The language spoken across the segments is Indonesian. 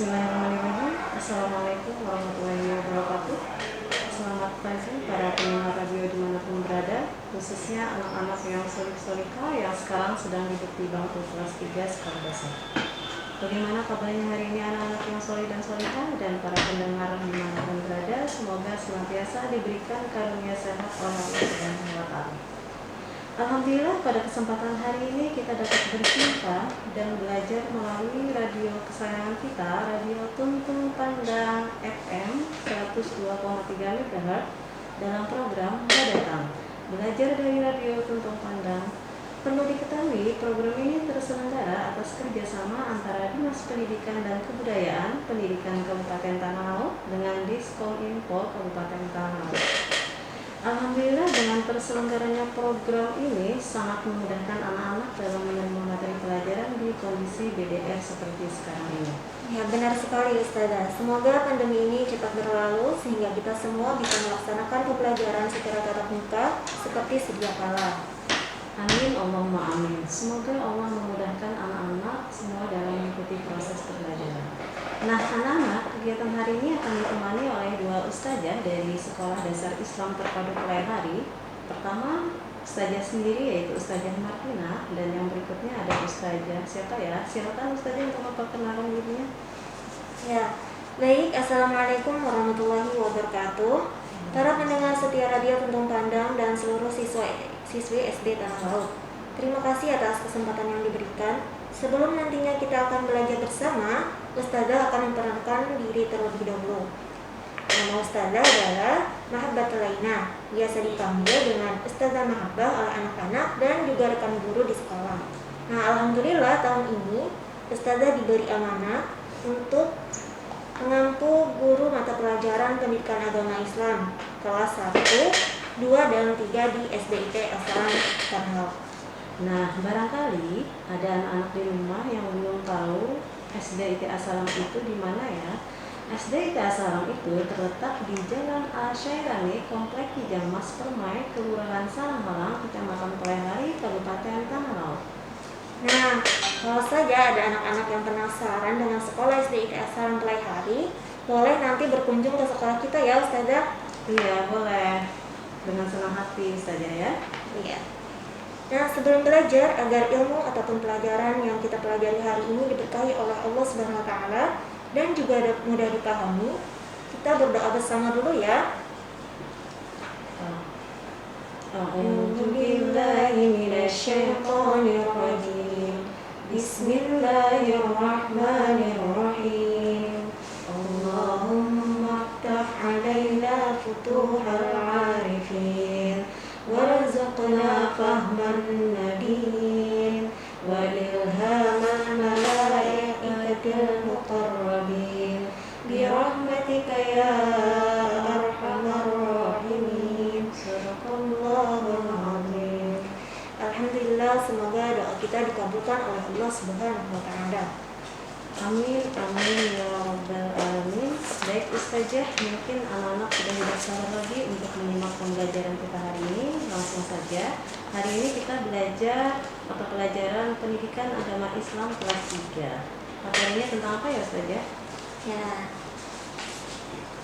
Bismillahirrahmanirrahim. Assalamualaikum warahmatullahi wabarakatuh. Selamat pagi para pendengar radio dimanapun berada, khususnya anak-anak yang solik-solika yang sekarang sedang duduk di bangku kelas 3 sekolah dasar. Bagaimana kabarnya hari ini anak-anak yang solid dan solika dan para pendengar dimanapun berada? Semoga senantiasa diberikan karunia sehat oleh Allah Subhanahu wa Ta'ala. Alhamdulillah, pada kesempatan hari ini kita dapat berjumpa dan belajar melalui radio kesayangan kita, Radio Tuntung Pandang FM 102,3 MHz dalam program Datang. Belajar dari Radio Tuntung Pandang. Perlu diketahui, program ini terselenggara atas kerjasama antara Dinas Pendidikan dan Kebudayaan Pendidikan Kabupaten Tanah Laut dengan Diskominfo Kabupaten Tanah Laut. Alhamdulillah, dengan terselenggaranya program ini sangat memudahkan anak-anak dalam menerima materi pelajaran di kondisi BDR seperti sekarang ini. Ya, benar sekali Ustazah. Semoga pandemi ini cepat berlalu sehingga kita semua bisa melaksanakan pembelajaran secara tatap muka seperti sedia kala. Amin, Allahumma amin. Semoga Allah memudahkan anak-anak semua dalam mengikuti proses pembelajaran. Nah, anak-anak, kegiatan hari ini akan ditemani oleh dua ustazah dari Sekolah Dasar Islam Terpadu Pelaihari. Pertama, ustazah sendiri yaitu Ustazah Martina, dan yang berikutnya ada ustazah siapa ya? Silakan ustazah untuk memperkenalkan dirinya. Ya, baik. Assalamualaikum warahmatullahi wabarakatuh. Para pendengar setia Radio Tuntung Pandang dan seluruh siswi SD Tanah Laut, terima kasih atas kesempatan yang diberikan. Sebelum nantinya kita akan belajar bersama, Ustazah akan memperkenalkan diri terlebih dahulu. Nama Ustazah adalah Mahabbah Laina, biasa dipanggil dengan Ustazah Mahabbah oleh anak-anak dan juga rekan guru di sekolah. Nah, alhamdulillah tahun ini Ustazah diberi amanah untuk mengampu guru mata pelajaran pendidikan agama Islam kelas 1, 2, dan 3 di SDIT Asalam Tanah Laut. Nah, barangkali ada anak-anak di rumah yang belum tahu SDIT Asalam itu di mana ya. SDIT Asalam itu terletak di Jalan Al-Syairani, Komplek Tijamas Permai, Kelurahan Salanghalang, Kecamatan Pelaihari, Kabupaten Tanah Laut. Nah, kalau saja ada anak-anak yang penasaran dengan sekolah SDIT Asalam Pelaihari, boleh nanti berkunjung ke sekolah kita ya Ustazah. Iya, boleh. Dengan senang hati Ustazah ya. Iya. Nah, sebelum belajar, agar ilmu ataupun pelajaran yang kita pelajari hari ini diberkahi oleh Allah Subhanahu wa Ta'ala dan juga mudah dipahami, kita berdoa bersama dulu ya. A'udzu billahi minasyaitonir rajim. Bismillahirrahmanirrahim. Allahumma iftah 'alaina futuhal 'arifin warzuqna fahman nabiyyin wa ilhamal malaikatil muqarrabin bi rahmatika ya arhamar rahimin. Sadaqallahul azim. Alhamdulillah, semoga doa kita dikabulkan oleh Allah Subhanahu wa Ta'ala. Amin, amin ya rabbal alamin. Baik Ustazah, mungkin anak-anak sudah tidak sabar lagi untuk menyimak pembelajaran kita hari ini. Langsung saja. Hari ini kita belajar mata pelajaran pendidikan agama Islam kelas 3. Materinya tentang apa ya Ustazah? Ya.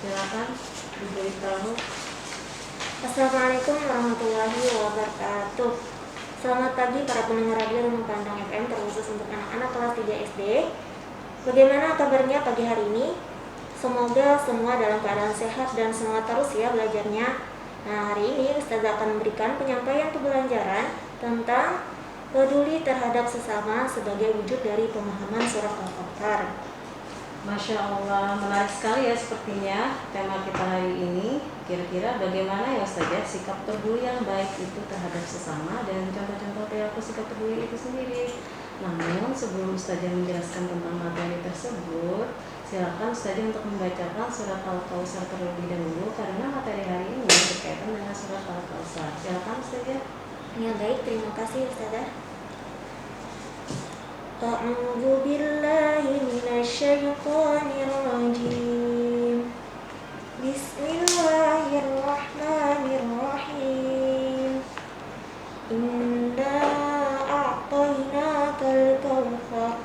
Silakan diberitahu. Assalamualaikum warahmatullahi wabarakatuh. Selamat pagi para pendengar radio Tuntung Pandang FM, terkhusus untuk anak-anak kelas 3 SD. Bagaimana kabarnya pagi hari ini? Semoga semua dalam keadaan sehat dan semangat terus ya belajarnya. Nah, hari ini Ustazah akan memberikan penyampaian pembelajaran tentang peduli terhadap sesama sebagai wujud dari pemahaman surah Al-Kautsar. Masya Allah, menarik sekali ya sepertinya tema kita hari ini. Kira-kira bagaimana ya Ustazah sikap peduli yang baik itu terhadap sesama dan contoh-contoh perilaku sikap peduli itu sendiri. Namun sebelum Ustazah menjelaskan tentang materi tersebut, silakan Ustazah untuk membacakan surat Al-Kautsar terlebih dahulu karena materi hari ini berkaitan dengan surat Al-Kautsar. Silakan Ustazah. Ya baik, terima kasih Ustazah. A'udzu billahi minasyaitonir rajim. Bismillahirrahmanirrahim. Inna a'tainakal kautsar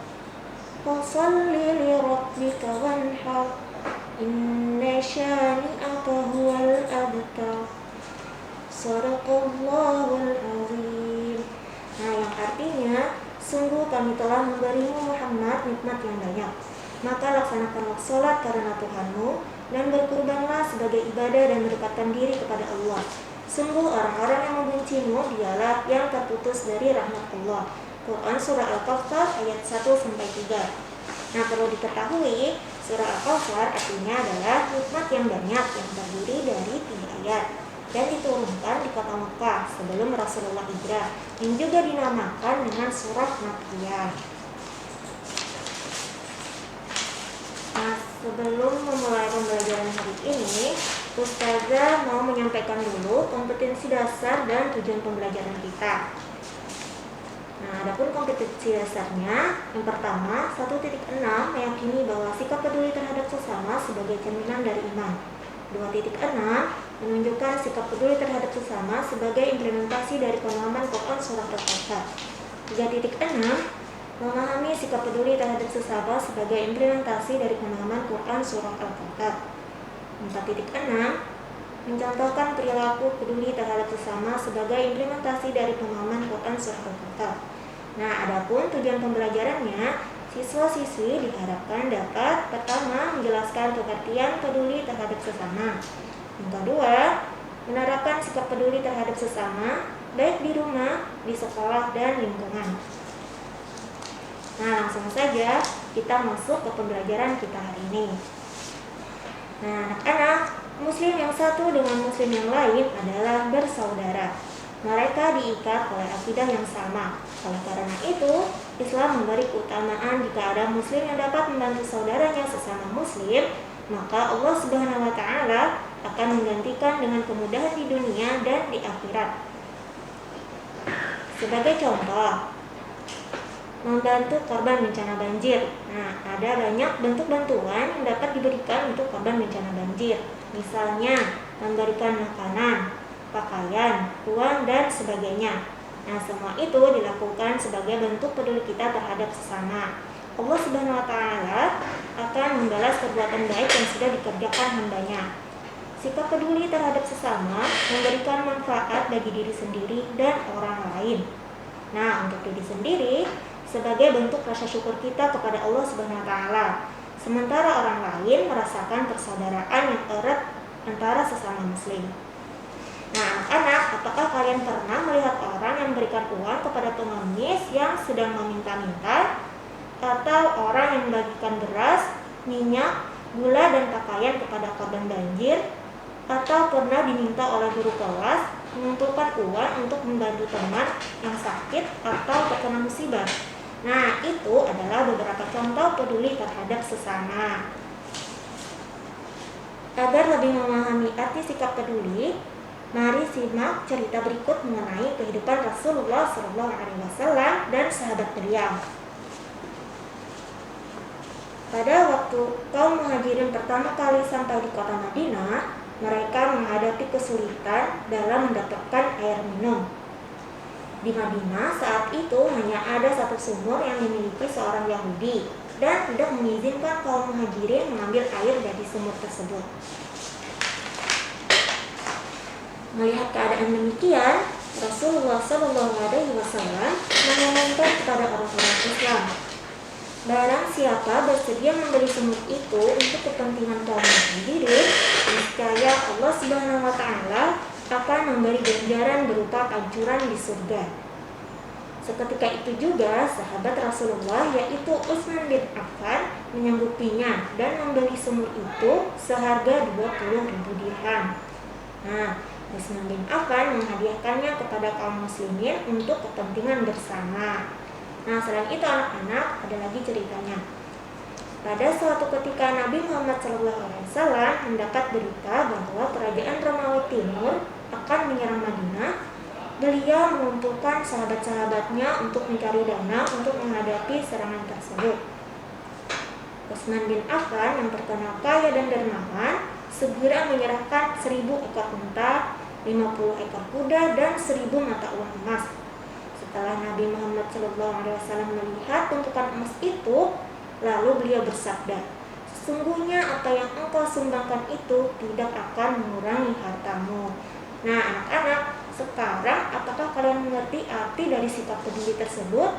fasholli li rabbika syani'aka huwal abtar. Shadaqallahul azim. Nah, yang artinya, sungguh kami telah memberimu Muhammad nikmat yang banyak. Maka laksanakanlah sholat karena Tuhanmu, dan berkurbanlah sebagai ibadah dan mendekatkan diri kepada Allah. Sungguh orang-orang yang membencimu dialah yang terputus dari rahmat Allah. Quran Surah Al-Kawthar ayat 1-3. Nah, perlu diketahui, Surah Al-Kawthar artinya adalah nikmat yang banyak yang terdiri dari 3 ayat dan diturunkan di kota Mekah sebelum Rasulullah hijrah, yang juga dinamakan dengan Surah Makkiyah. Nah, sebelum memulai pembelajaran hari ini, Ustazah mau menyampaikan dulu kompetensi dasar dan tujuan pembelajaran kita. Nah, adapun kompetensi dasarnya, yang pertama, 1.6 meyakini bahwa sikap peduli terhadap sesama sebagai cerminan dari iman. 2.6 menunjukkan sikap peduli terhadap sesama sebagai implementasi dari pemahaman Quran Surah Al-Kawthar. 3.6 memahami sikap peduli terhadap sesama sebagai implementasi dari pemahaman Quran Surah Al-Kawthar. 4.6 mencontohkan perilaku peduli terhadap sesama sebagai implementasi dari pemahaman Quran Surah Al-Kawthar. Nah, adapun tujuan pembelajarannya, siswa-siswi diharapkan dapat pertama menjelaskan pengertian peduli terhadap sesama. Yang kedua, menerapkan sikap peduli terhadap sesama baik di rumah, di sekolah, dan lingkungan. Nah, langsung saja kita masuk ke pembelajaran kita hari ini. Nah, anak-anak, muslim yang satu dengan muslim yang lain adalah bersaudara. Mereka diikat oleh akidah yang sama. Oleh karena itu, Islam memberi keutamaan jika ada muslim yang dapat membantu saudaranya sesama muslim, maka Allah Subhanahu wa taala akan menggantikan dengan kemudahan di dunia dan di akhirat. Sebagai contoh, membantu korban bencana banjir. Nah, ada banyak bentuk bantuan yang dapat diberikan untuk korban bencana banjir. Misalnya, memberikan makanan, pakaian, uang, dan sebagainya. Nah, semua itu dilakukan sebagai bentuk peduli kita terhadap sesama. Allah Subhanahu wa taala akan membalas perbuatan baik yang sudah dikerjakan hambanya. Sikap peduli terhadap sesama memberikan manfaat bagi diri sendiri dan orang lain. Nah, untuk diri sendiri sebagai bentuk rasa syukur kita kepada Allah Subhanahu wa taala. Sementara orang lain merasakan persaudaraan yang erat antara sesama muslim. Nah, anak-anak, apakah kalian pernah melihat orang yang memberikan uang kepada pengemis yang sedang meminta-minta, atau orang yang membagikan beras, minyak, gula, dan pakaian kepada korban banjir, atau pernah diminta oleh guru kelas mengumpulkan uang untuk membantu teman yang sakit atau terkena musibah? Nah, itu adalah beberapa contoh peduli terhadap sesama. Agar lebih memahami arti sikap peduli, mari simak cerita berikut mengenai kehidupan Rasulullah SAW dan sahabat beliau. Pada waktu kaum Muhajirin pertama kali sampai di kota Madinah, mereka menghadapi kesulitan dalam mendapatkan air minum. Di Madinah saat itu hanya ada satu sumur yang dimiliki seorang Yahudi dan tidak mengizinkan kaum Muhajirin mengambil air dari sumur tersebut. Melihat keadaan demikian, Rasulullah SAW mengumumkan kepada orang-orang Islam, barang siapa bersedia membeli sumur itu untuk kepentingan kaum Muhajirin, niscaya Allah Subhanahu wa taala akan memberi ganjaran berupa pancuran di surga. Seketika itu juga sahabat Rasulullah yaitu Utsman bin Affan menyanggupinya dan membeli sumur itu seharga 20.000 dirham. Nah, Utsman bin Affan menghadiahkannya kepada kaum muslimin untuk kepentingan bersama. Nah, selain itu anak-anak, ada lagi ceritanya. Pada suatu ketika Nabi Muhammad SAW mendapat berita bahwa kerajaan Romawi Timur akan menyerang Madinah, beliau mengumpulkan sahabat-sahabatnya untuk mencari dana untuk menghadapi serangan tersebut. Utsman bin Affan yang terkenal kaya dan dermawan segera menyerahkan 1.000 ekor unta, 50 ekor kuda, dan 1.000 mata uang emas. Setelah Nabi Muhammad SAW melihat tumpukan emas itu, lalu beliau bersabda, Sesungguhnya apa yang engkau sumbangkan itu tidak akan mengurangi hartamu. Nah, anak-anak, sekarang apakah kalian mengerti arti dari sifat peduli tersebut?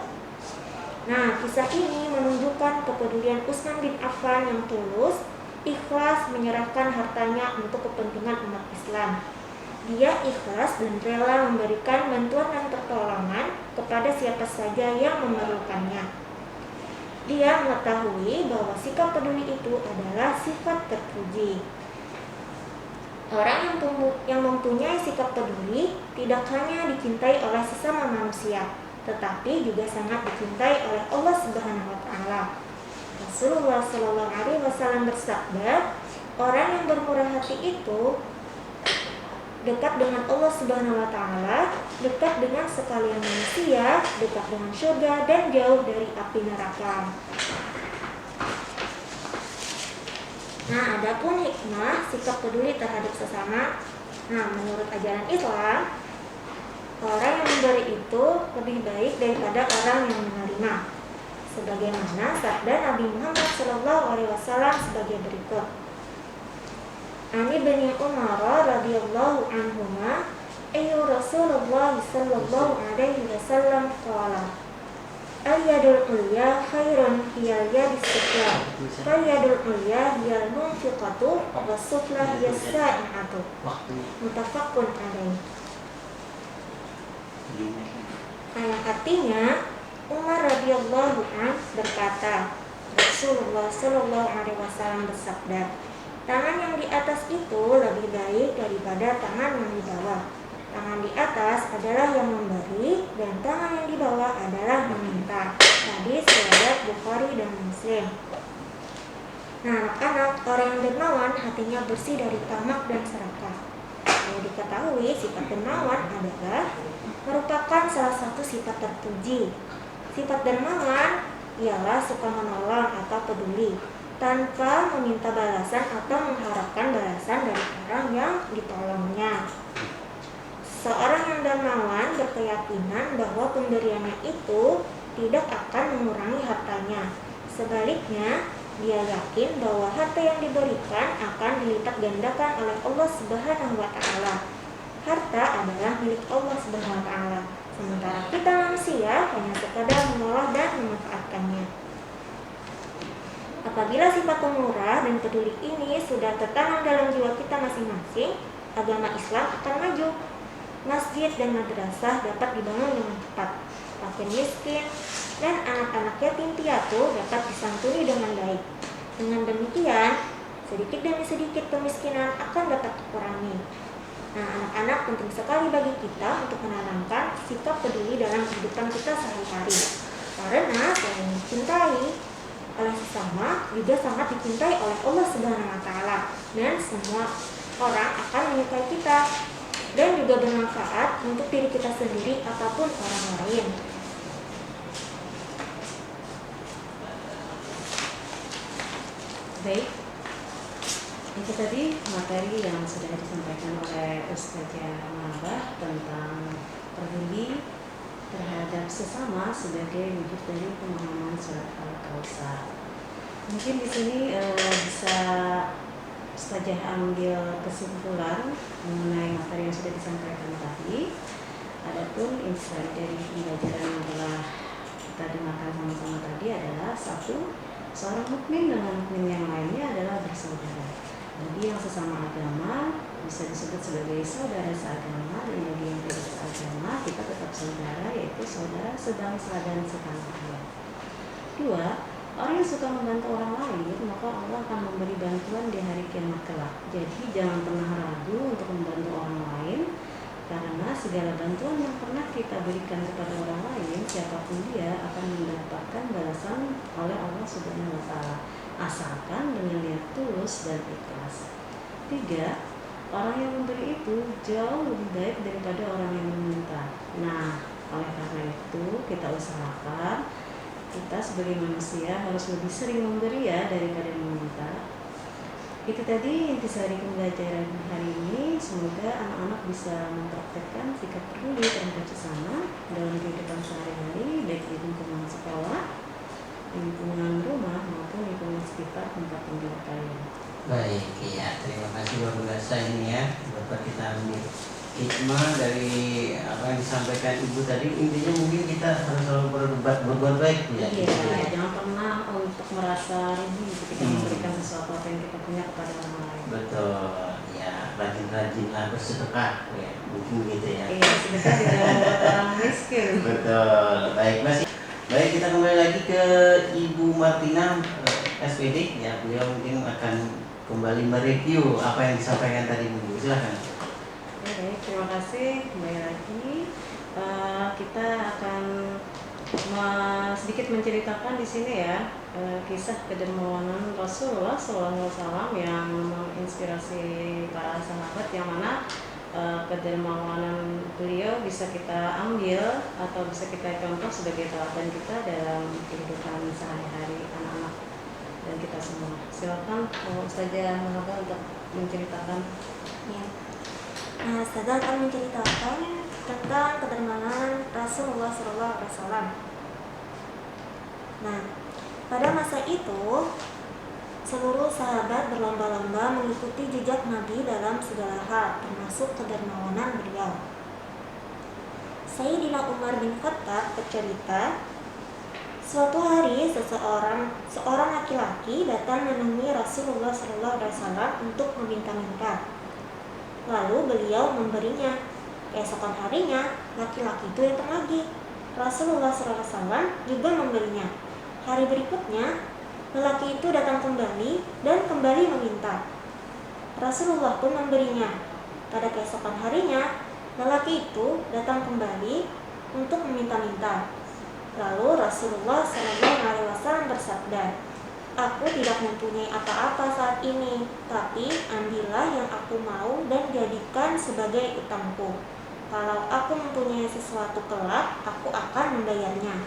Nah, kisah ini menunjukkan kepedulian Utsman bin Affan yang tulus, ikhlas menyerahkan hartanya untuk kepentingan umat Islam. Dia ikhlas dan rela memberikan bantuan dan pertolongan kepada siapa saja yang memerlukannya. Dia mengetahui bahwa sikap peduli itu adalah sifat terpuji. Orang yang mempunyai sikap peduli tidak hanya dicintai oleh sesama manusia, tetapi juga sangat dicintai oleh Allah Subhanahu wa taala. Rasulullah Shallallahu alaihi wasallam bersabda, orang yang bermurah hati itu dekat dengan Allah Subhanahu wa taala, dekat dengan sekalian manusia, dekat dengan surga dan jauh dari api neraka. Nah, adapun hikmah sikap peduli terhadap sesama. Nah, menurut ajaran Islam, orang yang memberi itu lebih baik daripada orang yang menerima. Sebagaimana sabda Nabi Muhammad SAW sebagai berikut. Ani bin Umar radhiyallahu anhuma, ayyu Rasulullah sallallahu alaihi wasallam qala, al-yadul ulya khairun hiyal yadis sufla, fal yadul ulya hiyal munfiqatu was sufla hiyas sa'ihatu. Muttafaqun alaih. Yang artinya, Umar radhiyallahu an berkata, Rasulullah sallallahu alaihi wasallam bersabda, tangan yang di atas itu lebih baik daripada tangan yang di bawah. Tangan di atas adalah yang memberi dan tangan yang di bawah adalah meminta. Hadis riwayat Bukhari dan Muslim. Nah, anak-anak, orang yang dermawan hatinya bersih dari tamak dan serakah. Yang diketahui sifat dermawan adalah merupakan salah satu sifat terpuji. Sifat dermawan ialah suka menolong atau peduli tanpa meminta balasan atau mengharapkan balasan dari orang yang ditolongnya. Seorang yang dermawan berkeyakinan bahwa pemberiannya itu tidak akan mengurangi hartanya. Sebaliknya, dia yakin bahwa harta yang diberikan akan dilipat gandakan oleh Allah Subhanahu wa taala. Harta adalah milik Allah Subhanahu wa taala, sementara kita manusia hanya sekadar mengolah dan memanfaatkannya. Apabila sifat pemurah dan peduli ini sudah tertanam dalam jiwa kita masing-masing, agama Islam akan maju. Masjid dan madrasah dapat dibangun dengan cepat. Fakir miskin dan anak-anak yatim piatu dapat disantuni dengan baik. Dengan demikian, sedikit demi sedikit kemiskinan akan dapat dikurangi. Nah, anak-anak penting sekali bagi kita untuk menanamkan sikap peduli dalam kehidupan kita sehari-hari. Karena selain dicintai oleh sesama, juga sangat dicintai oleh Allah Subhanahu wa taala, dan semua orang akan menyukai kita dan juga bermanfaat untuk diri kita sendiri ataupun orang lain. Baik, itu tadi materi yang sudah disampaikan oleh Ustazah Mabah tentang peduli terhadap sesama sebagai wujud dari pemahaman surat Al-Kautsar. Mungkin di sini bisa Ustazah ambil kesimpulan mengenai materi yang sudah disampaikan tadi. Adapun insight dari pembelajaran yang telah kita dengarkan sama-sama tadi adalah satu, seorang mukmin dengan mukmin yang lainnya adalah bersaudara. Bagi yang sesama agama bisa disebut sebagai saudara seagama, dan bagi yang tidak seagama kita tetap saudara, yaitu saudara sebangsa dan setanah air. Dua, orang yang suka membantu orang lain, maka Allah akan memberi bantuan di hari kiamat kelak. Jadi jangan pernah ragu untuk membantu orang lain, karena segala bantuan yang pernah kita berikan kepada orang lain, siapapun dia akan mendapatkan balasan oleh Allah Subhanahu wa taala, asalkan dengan niat tulus dan ikhlas. Tiga, orang yang memberi itu jauh lebih baik daripada orang yang meminta. Nah, oleh karena itu kita usahakan kita sebagai manusia harus lebih sering memberi ya daripada meminta. Itu tadi intisari pembelajaran hari ini. Semoga anak-anak bisa mempraktekkan sikap peduli terhadap sesama dalam kehidupan sehari-hari, baik di lingkungan sekolah, lingkungan rumah maupun lingkungan sekitar tempat tinggal disampaikan Ibu tadi intinya mungkin kita harus selalu berbuat baik ya. Iya, jangan pernah untuk merasa rugi ketika memberikan sesuatu apa yang kita punya kepada orang lain. Betul, ya rajin-rajinlah bersedekah ya, mungkin gitu ya. Iya, sedekah tidak membuat orang miskin. Betul, baik masih. Baik, kita kembali lagi ke Ibu Martina SPD ya, beliau mungkin akan kembali mereview apa yang disampaikan tadi Bu. Silahkan. Baik, terima kasih. Kembali lagi kita akan sedikit menceritakan di sini ya kisah kedermawanan Rasulullah SAW yang menginspirasi para sahabat, yang mana kedermawanan beliau bisa kita ambil atau bisa kita contoh sebagai teladan kita dalam kehidupan sehari-hari anak-anak dan kita semua. Silakan Ustazah Mahaba untuk menceritakan. Ya. Nah, Ustazah akan menceritakan tentang kedermawanan Rasulullah SAW. Nah, pada masa itu seluruh sahabat berlomba-lomba mengikuti jejak Nabi dalam segala hal, termasuk kedermawanan beliau. Sayyidina Umar bin Khattab bercerita, suatu hari seorang laki-laki datang menemui Rasulullah SAW untuk meminta-minta. Lalu beliau memberinya. Keesokan harinya, laki-laki itu datang lagi. Rasulullah SAW juga memberinya. Hari berikutnya, lelaki itu datang kembali dan kembali meminta. Rasulullah pun memberinya. Pada keesokan harinya, lelaki itu datang kembali untuk meminta-minta. Lalu Rasulullah SAW bersabda, "Aku tidak mempunyai apa-apa saat ini, tapi ambillah yang aku mau dan jadikan sebagai utangku. Kalau aku mempunyai sesuatu kelak, aku akan membayarnya."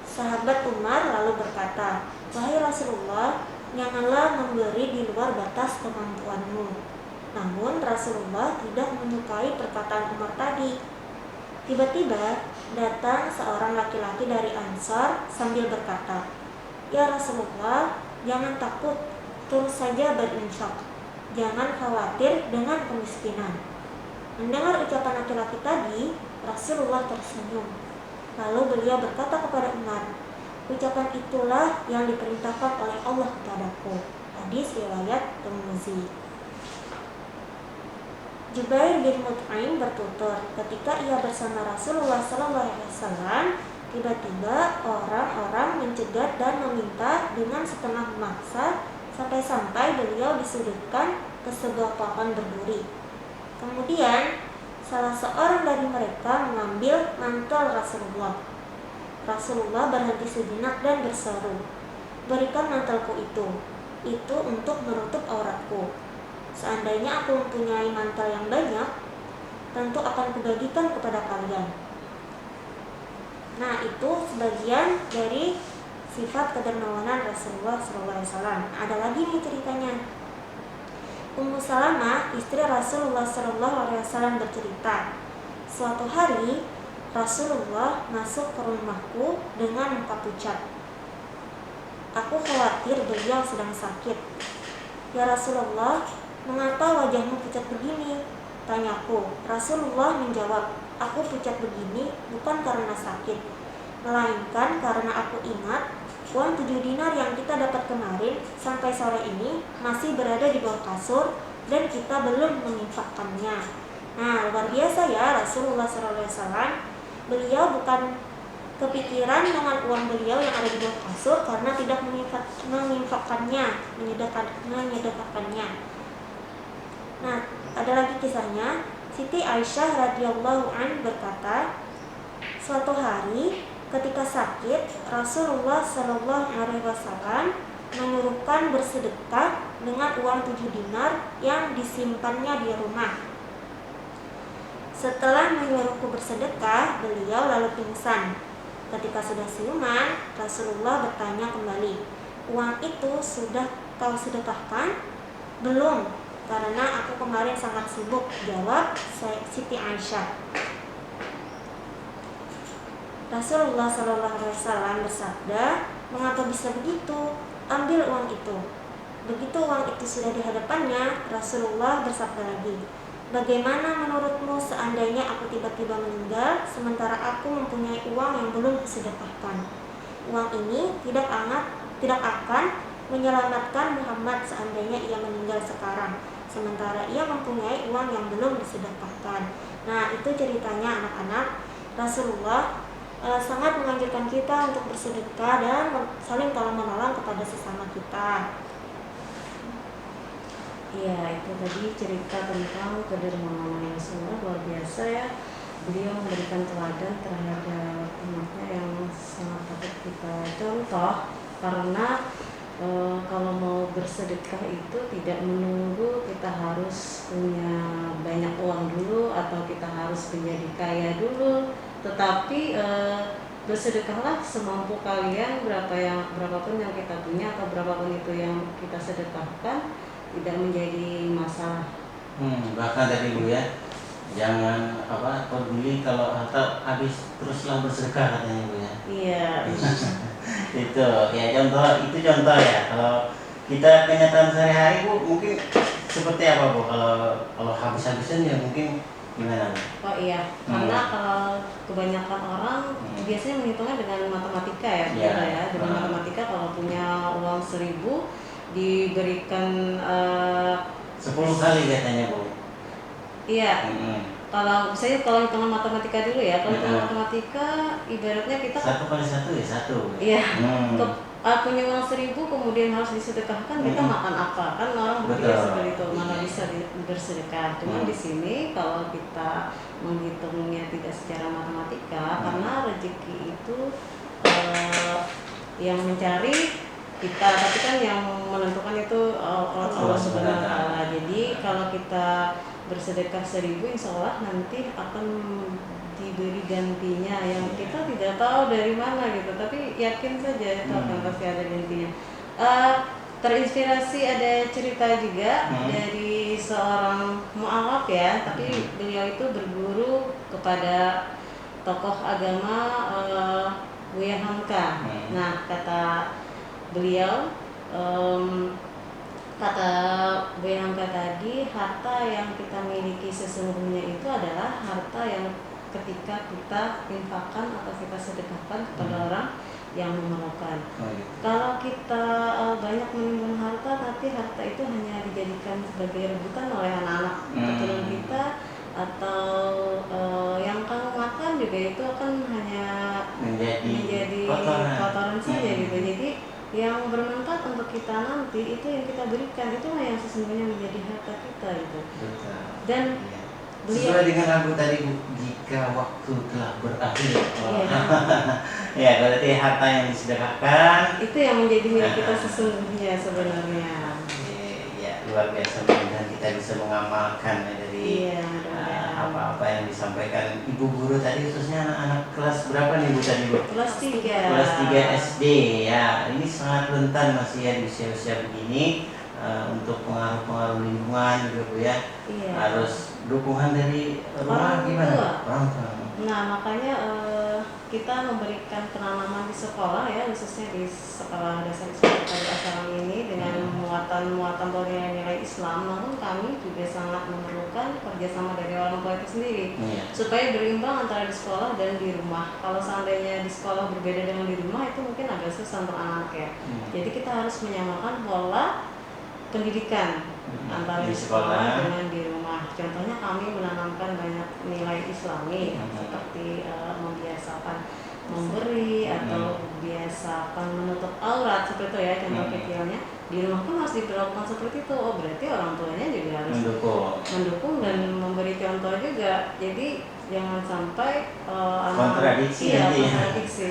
Sahabat Umar lalu berkata, "Wahai Rasulullah, janganlah memberi di luar batas kemampuanmu." Namun Rasulullah tidak menyukai perkataan Umar tadi. Tiba-tiba datang seorang laki-laki dari Ansar sambil berkata, "Ya Rasulullah, jangan takut, terus saja berinfak. Jangan khawatir dengan kemiskinan." Mendengar ucapan laki-laki tadi, Rasulullah tersenyum. Lalu beliau berkata kepada Umar, "Ucapan itulah yang diperintahkan oleh Allah kepadaku." Hadis riwayat Tirmizi. Jubair bin Mut'aim bertutur, ketika ia bersama Rasulullah SAW, tiba-tiba orang-orang mencegat dan meminta dengan setengah memaksa sampai-sampai beliau disudutkan ke sebuah pohon berduri. Kemudian salah seorang dari mereka mengambil mantel Rasulullah. Rasulullah berhenti sejenak dan berseru, "Berikan mantelku itu untuk menutup auratku. Seandainya aku mempunyai mantel yang banyak, tentu akan kubagikan kepada kalian." Nah, itu sebagian dari sifat kedermawanan Rasulullah SAW. Ada lagi nih ceritanya. Ummu Salamah, istri Rasulullah SAW bercerita, suatu hari Rasulullah masuk ke rumahku dengan muka pucat. Aku khawatir beliau sedang sakit. "Ya Rasulullah, mengapa wajahmu pucat begini?" tanyaku. Rasulullah menjawab, "Aku pucat begini bukan karena sakit, melainkan karena aku ingat uang 7 dinar yang kita dapat kemarin sampai sore ini masih berada di bawah kasur dan kita belum menginfakkannya." Nah, luar biasa ya Rasulullah SAW. Beliau bukan kepikiran dengan uang beliau yang ada di bawah kasur karena tidak menginfakkannya, menyedekahkannya. Nah, ada lagi kisahnya. Siti Aisyah radhiyallahu an berkata, suatu hari ketika sakit, Rasulullah SAW menyuruhkan bersedekah dengan uang 7 dinar yang disimpannya di rumah. Setelah menyuruhku bersedekah, beliau lalu pingsan. Ketika sudah siuman, Rasulullah bertanya kembali, "Uang itu sudah kau sedekahkan?" "Belum, karena aku kemarin sangat sibuk," jawab Siti Aisyah. Rasulullah SAW bersabda, "Mengapa bisa begitu? Ambil uang itu." Begitu uang itu sudah di hadapannya, Rasulullah bersabda lagi, Bagaimana menurutmu seandainya aku tiba-tiba meninggal sementara aku mempunyai uang yang belum disedekahkan? Uang ini tidak akan menyelamatkan Muhammad seandainya ia meninggal sekarang, sementara ia mempunyai uang yang belum disedekahkan. Nah, itu ceritanya anak-anak. Rasulullah sangat menganjurkan kita untuk bersedekah dan saling tolong-menolong kepada sesama kita. Iya, itu tadi cerita tentang kedermawanan Rasulullah, luar biasa ya. Beliau memberikan teladan terhadap umatnya yang sangat patut kita contoh, karena kalau mau bersedekah itu tidak menunggu kita harus punya banyak uang dulu atau kita harus menjadi kaya dulu, tetapi bersedekahlah semampu kalian, berapapun yang kita punya atau berapapun itu yang kita sedekahkan, tidak menjadi masalah. Bahkan tadi Bu ya, jangan peduli kalau harta habis, teruslah bersedekah katanya Bu ya. Iya. Itu ya contoh ya. Kalau kita kenyataan sehari-hari Bu, mungkin seperti apa Bu? Kalau habis-habisan ya mungkin gimana Bu? Oh iya, karena kalau kebanyakan orang biasanya menghitungnya dengan matematika ya, Iya. ya. Dengan matematika kalau punya uang 1.000 diberikan 10 kali katanya Bu. Iya. Kalau hitungan matematika dulu ya, kalau hitungan matematika ibaratnya kita 1 kali 1 ya 1. Iya. Punya uang 1.000 kemudian harus disedekahkan, kita makan apa? Kan orang berpikir seperti itu, mana bisa bersedekah. Cuma di sini kalau kita menghitungnya tidak secara matematika, karena rezeki itu yang mencari kita, tapi kan yang menentukan itu Allah Subhanahu wa Ta'ala. Jadi kalau kita bersedekah 1.000, insya Allah nanti akan diberi gantinya yang kita tidak tahu dari mana gitu, tapi yakin saja itu akan pasti ada gantinya. Terinspirasi ada cerita juga dari seorang mu'alaf ya, tapi beliau itu berguru kepada tokoh agama Buya Hamka. Nah, kata beliau, kata Buya Hamka tadi, harta yang kita miliki sesungguhnya itu adalah harta yang ketika kita infakkan atau kita sedekahkan kepada orang yang memerlukan. Kalau kita banyak menimbun harta, tapi harta itu hanya dijadikan sebagai rebutan oleh anak-anak keturunan kita, atau yang kamu makan juga itu akan hanya menjadi kotoran saja gitu. Jadi yang bermanfaat untuk kita nanti itu yang kita berikan, itulah yang sesungguhnya menjadi harta kita itu. Dan sesuai dengan lagu tadi Bu, jika waktu telah berakhir. Ya, berarti harta yang disedekahkan itu yang menjadi milik kita sesungguhnya sebenarnya. Ya, luar biasa, dan kita bisa mengamalkan ya dari apa-apa yang disampaikan Ibu guru tadi, khususnya anak-anak kelas berapa nih Bu tadi Bu? Kelas 3. Kelas 3 SD ya. Ini sangat rentan masih ya di usia-usia begini untuk pengaruh-pengaruh lingkungan juga Bu ya. Iya. Harus dukungan dari rumah gimana? Orang tua. Nah, makanya kita memberikan penanaman di sekolah ya, khususnya di sekolah dasar Islam Asal ini dengan muatan-muatan nilai-nilai Islam. Namun kami juga sangat memerlukan kerjasama dari orang tua itu sendiri supaya berimbang antara di sekolah dan di rumah. Kalau seandainya di sekolah berbeda dengan di rumah, itu mungkin agak susah untuk anak ya. Jadi kita harus menyamakan pola pendidikan antara di sekolah dengan di rumah. Contohnya kami menanamkan banyak nilai Islami seperti membiasakan memberi atau biasakan menutup aurat seperti itu ya, contoh kecilnya. Di rumah pun harus diperlakukan seperti itu. Oh, berarti orang tuanya juga harus mendukung dan memberi contoh juga. Jadi jangan sampai kontradiksi kontradiksi.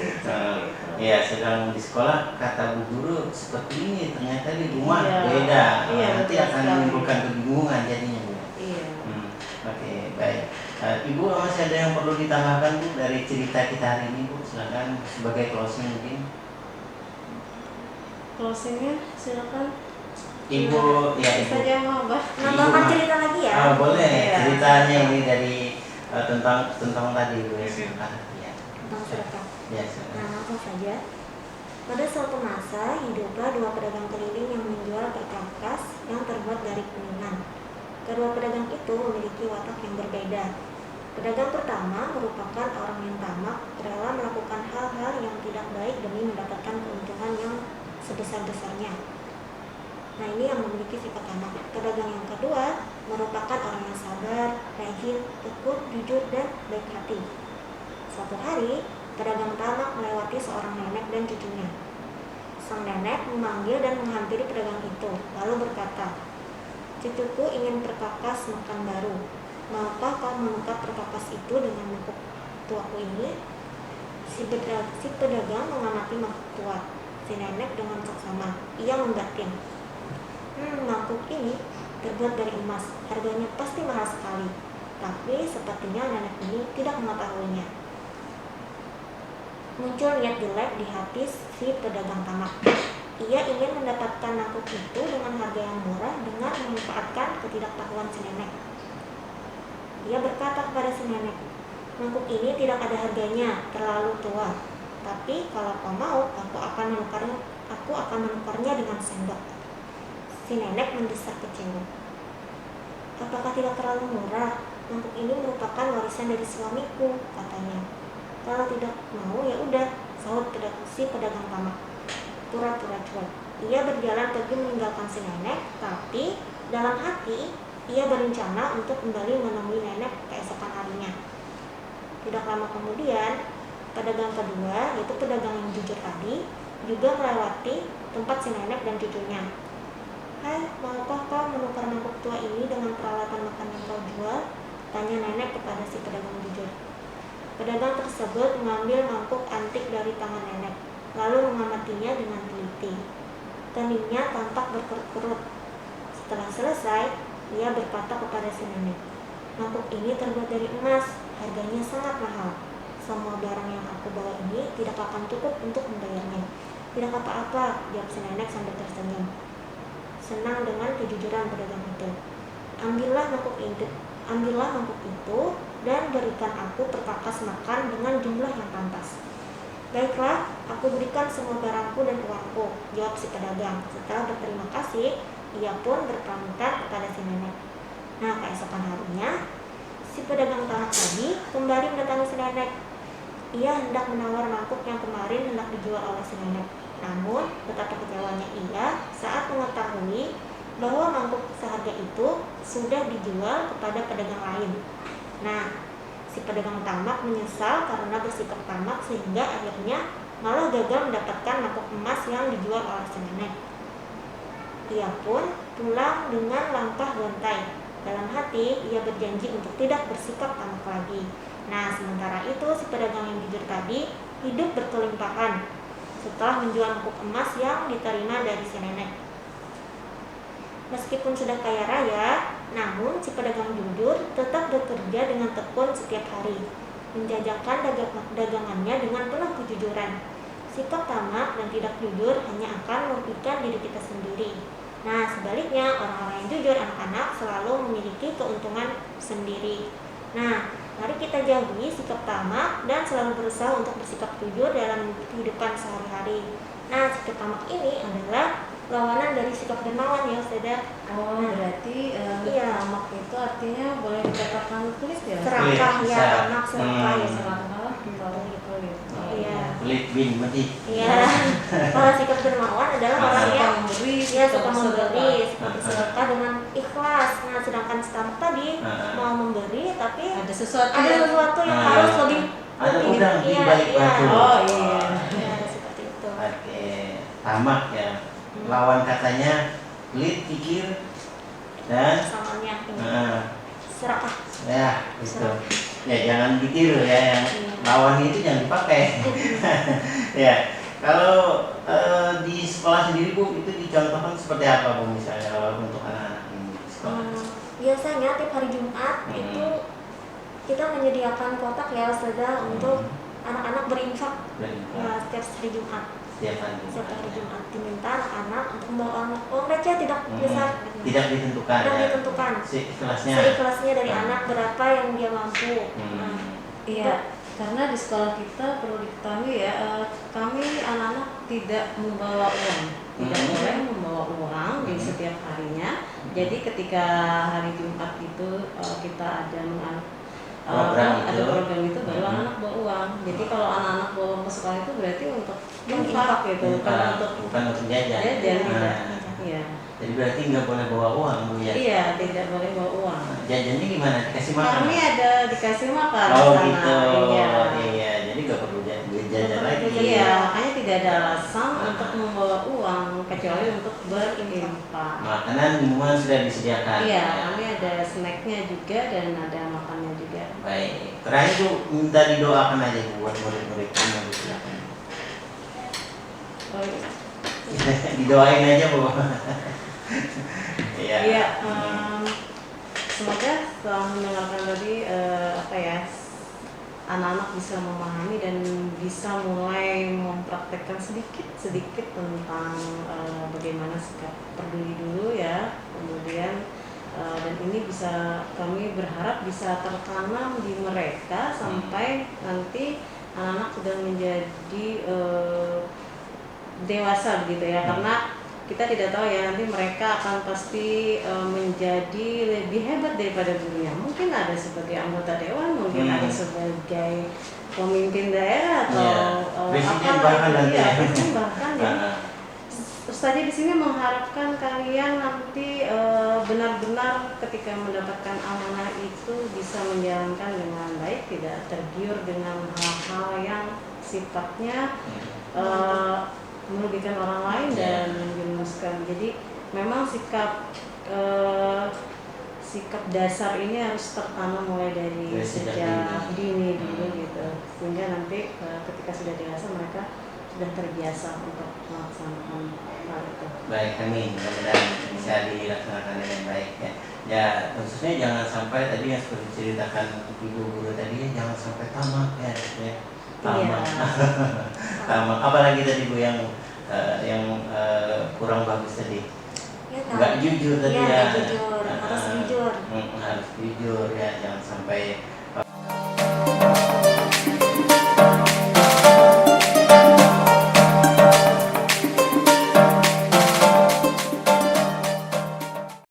Ya, sedang di sekolah kata Bu Guru seperti ini, ternyata di rumah beda. Nanti akan menimbulkan kebingungan jadinya Bu. Oke, baik. Ibu masih ada yang perlu ditambahkan Bu dari cerita kita hari ini Bu? Silakan sebagai closing mungkin. Closingnya silakan. Ibu ya Ibu. Saja mau nambahkan cerita lagi ya? Boleh. Ceritanya ini dari tentang tadi Bu ya. Tentang sedekah. Ya, nah, langsung saja. Pada suatu masa hiduplah dua pedagang keliling yang menjual perkakas yang terbuat dari kuningan. Kedua pedagang itu memiliki watak yang berbeda. Pedagang pertama merupakan orang yang tamak, rela melakukan hal-hal yang tidak baik demi mendapatkan keuntungan yang sebesar-besarnya. Nah, ini yang memiliki sifat tamak. Pedagang yang kedua merupakan orang yang sabar, rajin, tekun, jujur, dan baik hati. Suatu hari, pedagang tamak melewati seorang nenek dan cucunya. Sang nenek memanggil dan menghampiri pedagang itu, lalu berkata, "Cucuku ingin perkakas makan baru. Maukah kau menukar perkakas itu dengan mangkuk tuaku ini?" Si pedagang mengamati mangkuk tua si nenek dengan seksama. Ia membatin, "Mangkuk ini terbuat dari emas, harganya pasti mahal sekali." Tapi sepertinya nenek ini tidak mengetahuinya. Muncul niat jelek di hati si pedagang tamak. Ia ingin mendapatkan mangkuk itu dengan harga yang murah dengan memanfaatkan ketidaktahuan si nenek. Ia berkata kepada si nenek, "Mangkuk ini tidak ada harganya, terlalu tua. Tapi kalau kau mau, aku akan menukarnya dengan sendok." Si nenek mendesak kecewa. "Apakah tidak terlalu murah? Mangkuk ini merupakan warisan dari suamiku," katanya. "Kalau tidak mau, ya udah," sahut si pedagang tamak. Pura-pura cuek. Ia berjalan pergi meninggalkan si nenek, tapi dalam hati ia berencana untuk kembali menemui nenek keesokan harinya. Tidak lama kemudian, pedagang kedua, yaitu pedagang yang jujur tadi, juga melewati tempat si nenek dan cucunya. "Hai, maukah kau menukar mangkuk tua ini dengan peralatan makan yang kau jual?" tanya nenek kepada si pedagang jujur. Pedagang tersebut mengambil mangkuk antik dari tangan nenek, lalu mengamatinya dengan teliti. Keningnya tampak berkerut-kerut. Setelah selesai, ia berkata kepada si nenek, "Mangkuk ini terbuat dari emas, harganya sangat mahal. Semua barang yang aku bawa ini tidak akan cukup untuk membayarnya." "Tidak apa-apa," jawab si nenek sambil tersenyum, senang dengan kejujuran pedagang itu. Ambillah mangkuk itu dan berikan aku perkakas makan dengan jumlah yang pantas." "Baiklah, aku berikan semua barangku dan uangku," jawab si pedagang. Setelah berterima kasih, ia pun berpamitan kepada si nenek. Nah, keesokan harinya, si pedagang tamak tadi kembali mendatangi si nenek. Ia hendak menawar mangkuk yang kemarin hendak dijual oleh si nenek. Namun, betapa kecewanya ia saat mengetahui bahwa mangkuk seharga itu sudah dijual kepada pedagang lain. Nah, si pedagang tamak menyesal karena bersikap tamak sehingga akhirnya malah gagal mendapatkan mangkuk emas yang dijual oleh si nenek. Ia pun pulang dengan langkah gontai. Dalam hati, ia berjanji untuk tidak bersikap tamak lagi. Nah, sementara itu si pedagang yang jujur tadi hidup berkelimpahan setelah menjual mangkuk emas yang diterima dari si nenek. Meskipun sudah kaya raya, namun si pedagang jujur tetap bekerja dengan tekun setiap hari, menjajakan dagangannya dengan penuh kejujuran. Sikap tamak dan tidak jujur hanya akan merugikan diri kita sendiri. Nah, sebaliknya, orang-orang yang jujur, anak-anak, selalu memiliki keuntungan sendiri. Nah, mari kita jauhi sikap tamak dan selalu berusaha untuk bersikap jujur dalam kehidupan sehari-hari. Nah, sikap tamak ini adalah lawanan dari sikap dermawan, ya Ustazah. Oh, berarti iya. tamak itu artinya boleh dikatakan pelit ya? Serakah, ya, tamak, serakah, ya. Serakah, pelit. Iya. Pelit bin mati. Iya. Kalau sikap dermawan adalah orang yang suka memberi, seperti sedekah dengan ikhlas. Nah, sedangkan tamak tadi mau memberi tapi ada sesuatu yang harus lebih udang di balik iya. batu. Oh iya. Ya, seperti itu. Oke, tamak ya. Lawan katanya pelit, pikir, dan Samanya ini. Serakah. Ya, gitu. Ya, jangan ditiru ya, yang lawan itu jangan dipakai. Ya, kalau di sekolah sendiri Bu, itu dicontohkan seperti apa Bu misalnya kalau untuk anak-anak ini di sekolah? Biasanya tiap hari Jumat itu kita menyediakan kotak ya Ustazah untuk anak-anak berinfak. Ya, setiap hari Jumat. Setiap hari Jumat diminta anak-anak untuk membawa uang receh tidak besar. Tidak ditentukan. Tidak ditentukan. Seikhlasnya. Seikhlasnya dari anak berapa yang dia mampu. Iya. Karena di sekolah kita perlu diketahui ya, kami anak-anak tidak membawa uang, tidak boleh membawa uang di setiap harinya. Jadi ketika hari Jumat itu kita ada program itu baru anak-anak bawa uang. Jadi kalau anak-anak bawa ke sekolah itu berarti untuk infak gitu, bukan untuk jajan. Tidak. Iya. Jadi berarti nggak boleh bawa uang, Bu ya? Iya, tidak boleh bawa uang. Jajannya gimana? Dikasih makan? Kami ada dikasih makan. Oh sana. gitu. Iya. Jadi nggak perlu jajan lagi. Iya, makanya tidak ada alasan untuk membawa uang kecuali untuk berinfak. Makanan, minuman sudah disediakan. Iya, kami ada snacknya juga dan ada makannya juga. Baik. Terakhir tuh minta didoakan aja buat murid-murid ini. Silakan. Oh, iya. Didoain aja, Bu. Iya. Iya, semoga setelah mendengarkan tadi anak-anak bisa memahami dan bisa mulai mempraktekkan sedikit tentang bagaimana sikap peduli dulu ya, kemudian dan ini bisa kami berharap bisa tertanam di mereka sampai nanti anak-anak sudah menjadi dewasa begitu ya, karena kita tidak tahu ya nanti mereka akan pasti menjadi lebih hebat daripada gurunya. Mungkin ada sebagai anggota dewan, mungkin ada sebagai pemimpin daerah atau presiden bahkan nanti. Presiden bahkan ya. Ustazah di sini mengharapkan kalian nanti benar-benar ketika mendapatkan amanah itu bisa menjalankan dengan baik, tidak tergiur dengan hal-hal yang sifatnya merugikan orang lain dan menjerumuskan. Jadi memang sikap dasar ini harus tertanam mulai dari sejak dini dulu gitu, sehingga nanti ketika sudah dewasa mereka sudah terbiasa untuk melaksanakan hal itu. Baik, amin. Mudah-mudahan bisa dilaksanakan dengan baik ya. Ya, khususnya jangan sampai tadi yang seperti ceritakan ibu guru tadi, jangan sampai tamak ya. Tamak. Tamak. Apalagi tadi Bu yang kurang bagus tadi. Nggak jujur tadi ya. Harus jujur. Harus jujur ya, jangan sampai